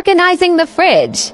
Organizing the fridge.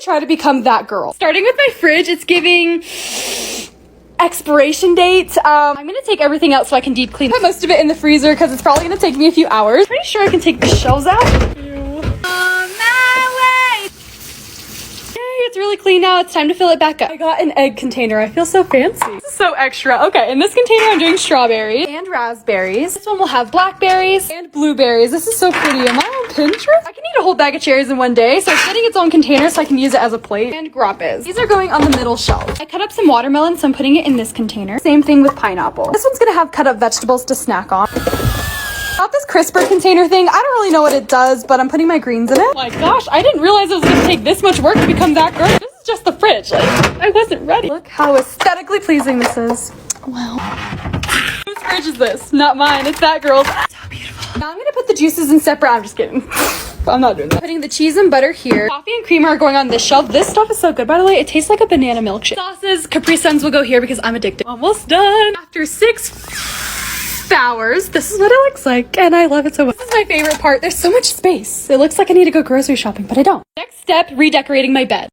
Try to become that girl. Starting with my fridge, it's giving expiration date. I'm gonna take everything out so I can deep clean. Put most of it in the freezer because it's probably gonna take me a few hours. Pretty sure I can take the shelves out. On my way. Yay, it's really clean now. It's time to fill it back up. I got an egg container. I feel so fancy. This is so extra. Okay, in this container I'm doing strawberries and raspberries. This one will have blackberries and blueberries. This is so pretty. Am I on Pinterest? I can eat a whole bag of cherries in one day, so it's getting its own container so I can use it as a plate. And grappes. These are going on the middle shelf. I cut up some watermelon, so I'm putting it in this container. Same thing with pineapple. This one's gonna have cut up vegetables to snack on. Got this crisper container thing. I don't really know what it does, but I'm putting my greens in it. Oh my gosh, I didn't realize it was gonna take this much work to become that girl. This is just the fridge. Like, I wasn't ready. Look how aesthetically pleasing this is. Wow. Whose fridge is this? Not mine. It's that girl's. So beautiful. Now I'm gonna put the juices in separate. I'm just kidding. I'm not doing that. Putting the cheese and butter here. Coffee and creamer are going on this shelf. This stuff is so good, by the way. It tastes like a banana milkshake. Sauces, Capri Suns will go here because I'm addicted. Almost done. After 6 hours, this is what it looks like, and I love it so much. This is my favorite part. There's so much space. It looks like I need to go grocery shopping, but I don't. Next step, redecorating my bed.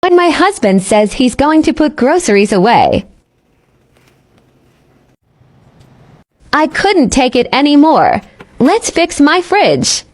But my husband says he's going to put groceries away. I couldn't take it anymore. Let's fix my fridge.